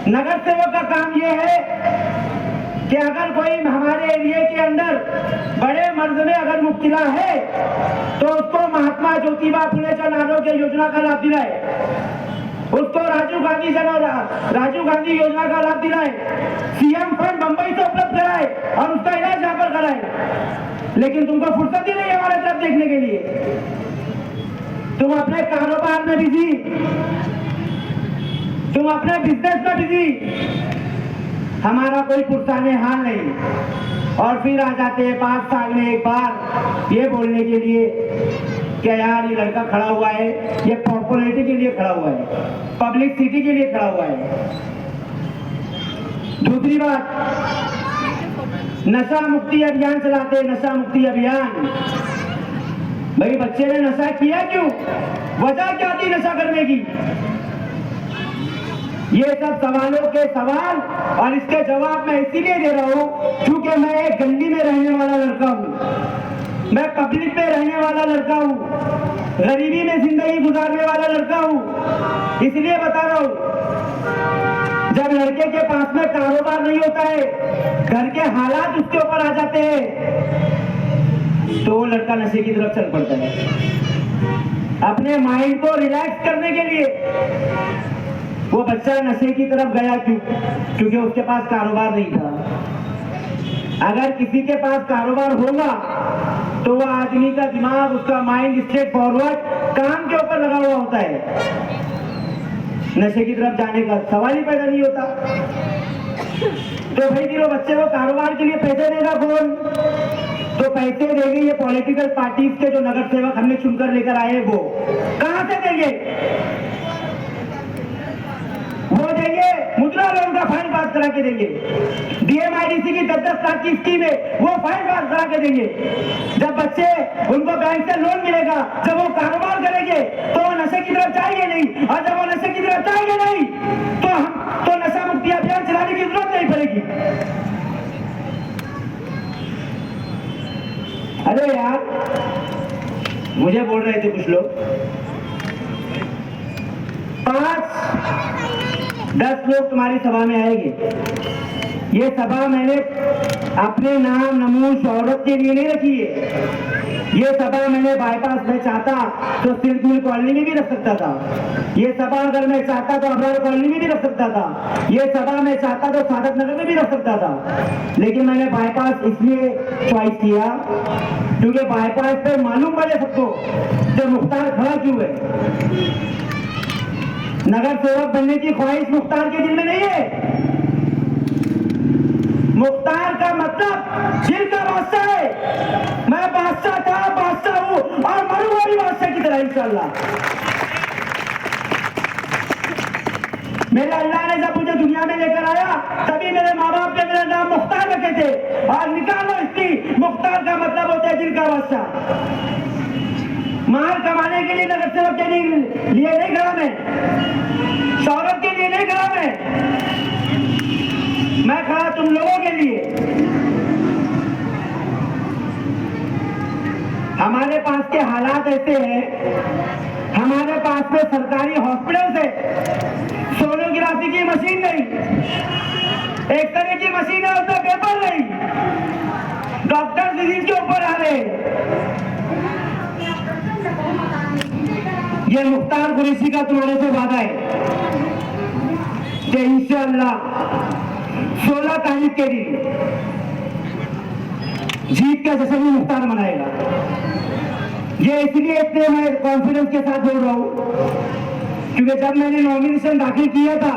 नगर सेवक का काम ये है कि अगर कोई हमारे एरिया के अंदर बड़े मर्ज में अगर मुब्तला है तो उसको महात्मा ज्योतिबा फुले जन आरोग्य योजना का लाभ दिलाए, उसको राजीव गांधी योजना का लाभ दिलाए, सीएम फंड बंबई से उपलब्ध कराए और उसका इलाज यहाँ पर कराए। लेकिन तुमको फुर्सत ही नहीं है हमारे तरफ देखने के लिए। तुम अपने कारोबार में बिजी, तुम अपने बिजनेस में बिजी, हमारा कोई पुरसाने हाल नहीं। और फिर आ जाते हैं 5 साल में एक बार ये बोलने के लिए कि यार ये लड़का खड़ा हुआ है, ये पॉपुलैरिटी के लिए खड़ा हुआ है, पब्लिसिटी के लिए खड़ा हुआ है। दूसरी बात, नशा मुक्ति अभियान चलाते हैं, नशा मुक्ति अभियान। भाई बच्चे ने नशा किया क्यों, वजह क्या थी नशा करने की? ये सब सवालों के सवाल और इसके जवाब मैं इसीलिए दे रहा हूं क्योंकि मैं एक गली में रहने वाला लड़का हूं, मैं पब्लिक में रहने वाला लड़का हूं, गरीबी में जिंदगी गुजारने वाला लड़का हूं। इसलिए बता रहा हूं, जब लड़के के पास में कारोबार नहीं होता है, घर के हालात उसके ऊपर आ जाते हैं, तो वो लड़का नशे की तरफ चल पड़ता है। अपने माइंड को रिलैक्स करने के लिए वो बच्चा नशे की तरफ गया क्यों? क्योंकि उसके पास कारोबार नहीं था। अगर किसी के पास कारोबार होगा तो वो आदमी का दिमाग, उसका माइंड स्ट्रेट फॉरवर्ड काम के ऊपर लगा हुआ होता है, नशे की तरफ जाने का सवाल ही पैदा नहीं होता। तो भाई दिलो, बच्चे को कारोबार के लिए पैसे देगा कौन? तो पैसे देंगे ये पॉलिटिकल पार्टीज के जो नगर सेवक हमने चुनकर लेकर आए, वो कहां से देंगे? वो देंगे मुद्रा लोन का फाइन पास करा के देंगे, डीएमआईडीसी की 10-10 लाख की स्कीम है वो फाइन पास करा के देंगे। जब बच्चे उनको बैंक से लोन मिलेगा, जब वो कारोबार करेंगे तो वो नशे की तरफ जाएंगे नहीं, और जब वो नशे की तरफ जाएंगे नहीं तो नशा मुक्ति अभियान चलाने की जरूरत नहीं पड़ेगी। अरे यार, मुझे बोल रहे थे कुछ लोग 5-10 लोग तुम्हारी सभा में आएंगे। ये सभा मैंने अपने नाम नमून शोहरत के लिए नहीं रखी है। ये सभा मैंने बाईपास में चाहता तो सिर्फ मिल कॉलोनी में भी रख सकता था। ये सभा अगर मैं चाहता तो अबरार कॉलोनी में भी रख सकता था। ये सभा मैं चाहता तो सादत नगर में भी रख सकता था। लेकिन मैंने बाईपास इसलिए चॉइस किया क्योंकि बाईपास पे मालूम पड़े सबको जो मुख्तार खड़ा क्यों है। नगर सेवक बनने की ख्वाहिश मुख्तार के दिल में नहीं है। मुख्तार का मतलब दिल का बादशाह है। मैं बादशाह था, बादशाह हूं और मरूंगा भी बादशाह की तरह इंशाअल्लाह। मेरे अल्लाह ने जब मुझे दुनिया में लेकर आया तभी मेरे माँ बाप ने मेरा नाम मुख्तार रखे थे। और निकालो इसकी, मुख्तार का मतलब होता है दिल का बादशाह। माल कमाने के लिए नगर सेवक के लिए नहीं खड़ा मैं, शौहरत के लिए नहीं खड़ा मैं खड़ा तुम लोगों के लिए। हमारे पास के हालात ऐसे हैं, हमारे पास में सरकारी हॉस्पिटल से सोनोग्राफी की मशीन नहीं, एक्सरे की मशीन है, उसमें पेपर नहीं, डॉक्टर डिजीज के ऊपर आ रहे हैं। ये मुख्तार कुरैशी का तुम्हारे से वादा है कि इंशाअल्लाह 16 तारीख के दिन जीत का जश्न मुख्तार मनाएगा। ये इसलिए इतने मैं कॉन्फिडेंस के साथ बोल रहा हूं क्योंकि जब मैंने नॉमिनेशन दाखिल किया था,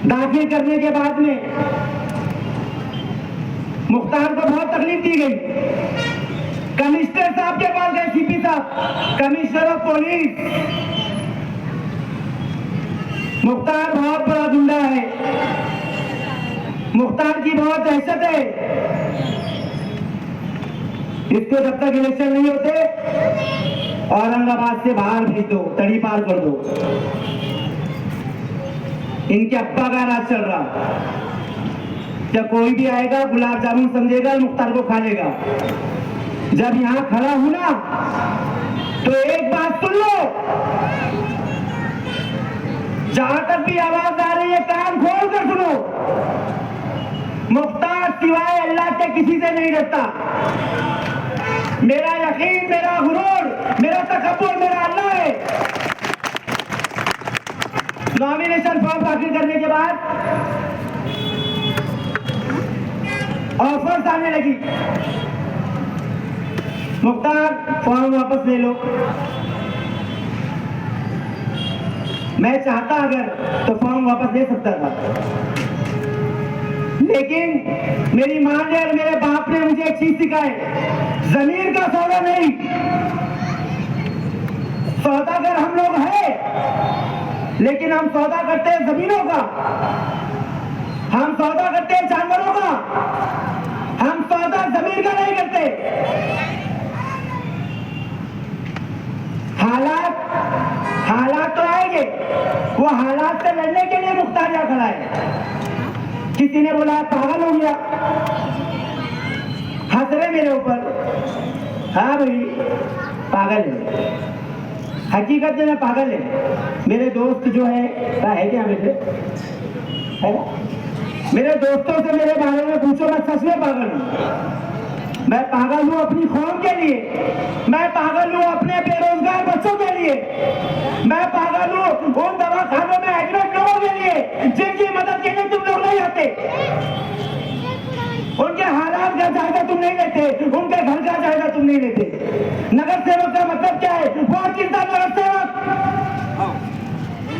दाखिल करने के बाद में मुख्तार को बहुत तकलीफ दी गई। कमिश्नर साहब के पास गए, सीपी साहब, कमिश्नर ऑफ पुलिस। मुख्तार बहुत बड़ा गुंडा है, मुख्तार की बहुत दहशत है। इसको जब तक इलेक्शन नहीं होते औरंगाबाद से बाहर भेज दो, तड़ी पार कर दो। इनके अब्बा का राज चल रहा। जब कोई भी आएगा गुलाब जामुन समझेगा, मुख्तार को खा लेगा। जब यहां खड़ा हूं ना तो एक बात सुन लो, जहां तक भी आवाज आ रही है कान खोल कर सुनो, मुख्तार सिवाय अल्लाह के किसी से नहीं डरता। मेरा यकीन, मेरा गुरूर, मेरा तकब्बुर मेरा अल्लाह है। नॉमिनेशन फॉर्म दाखिल करने के बाद ऑफर्स आने लगी, मुख्तार फॉर्म वापस ले लो। मैं चाहता अगर तो फॉर्म वापस ले सकता था, लेकिन मेरी मां ने और मेरे बाप ने मुझे एक चीज सिखाई, जमीन का सौदा नहीं। सौदागर हम लोग हैं, लेकिन हम सौदा करते हैं जमीनों का, हम सौदा करते हैं जानवरों का, हम सौदा जमीन का नहीं करते। हालात तो आएंगे, वो हालात से लड़ने के लिए मुख्तार यहाँ खड़ा है। किसी ने बोला पागल हो गया, हंस रहे मेरे ऊपर। हाँ भाई पागल है, हकीकत में मैं पागल है। मेरे दोस्त जो है क्या मेरे है ना? मेरे दोस्तों से मेरे बारे में पूछो, मैं सच में पागल हूँ। मैं पागल हूँ अपनी कौम के लिए, मैं पागल हूँ अपने बेरोजगार बच्चों के लिए, मैं पागल हूँ उन दवाखानों में एडमिट लोगों के लिए जिनकी मदद के लिए तुम लोग नहीं आते, उनके हालात का जायजा तुम नहीं लेते, उनके घर का जायजा तुम नहीं लेते। नगर सेवक का मतलब क्या है? बहुत चिंता नगर सेवक,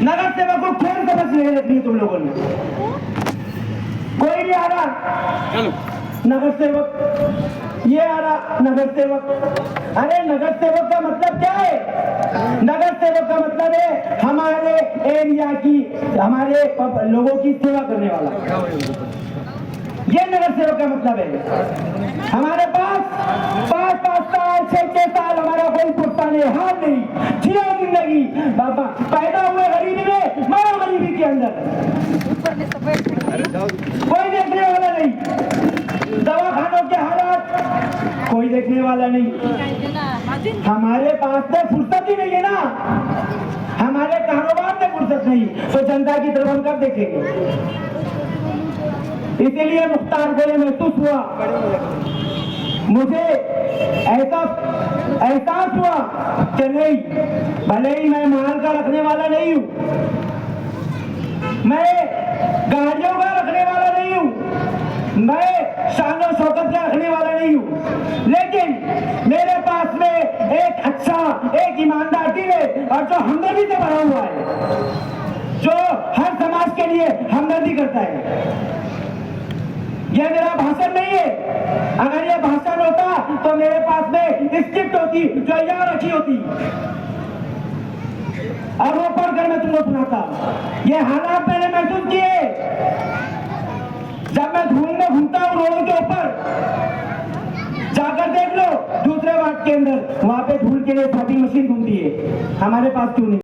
नगर सेवक को खेल समझ नहीं रखनी तुम लोगों ने। कोई नहीं आ रहा नगर सेवक, ये आ रहा नगर सेवक। अरे नगर सेवक का मतलब क्या है? नगर सेवक का मतलब है हमारे एरिया की, हमारे लोगों की सेवा करने वाला, ये नगर सेवक का मतलब है। हमारे पास 5-5 साल 6-6 साल हमारा कोई पुरस्कार नहीं, हार नहीं, जियो जिंदगी बाबा, पैदा हुए गरीबी में, मरा गरीबी के अंदर, कोई देखने वाला नहीं। दवाखानों के हालात कोई देखने वाला नहीं। हमारे पास तो फुर्सत ही नहीं है ना, हमारे कारोबार में फुर्सत नहीं, तो जनता की तरफ हम कब देखेंगे? इसीलिए मुख्तार को ये महसूस हुआ, मुझे एहसास हुआ कि नहीं, भले ही मैं माल का रखने वाला नहीं हूं, मैं गाड़ियों का रखने वाला नहीं हूं, मैं शान और शौकत का रखने वाला नहीं हूं, लेकिन मेरे पास में एक अच्छा, एक ईमानदार दिल है और जो हमदर्दी से भरा हुआ है, जो हर समाज के लिए हमदर्दी करता है। यह मेरा भाषण नहीं है, अगर यह भाषण होता तो मेरे पास में स्क्रिप्ट होती जो यहाँ रखी होती और वो पढ़कर मैं तुमको सुनाता। ये हालात मैंने महसूस किए जब मैं धूल में घूमता हूँ रोडों के ऊपर, जाकर देख लो दूसरे वार्ड के अंदर, वहां पे धूल के लिए छापी मशीन घूमती है, हमारे पास क्यों नहीं?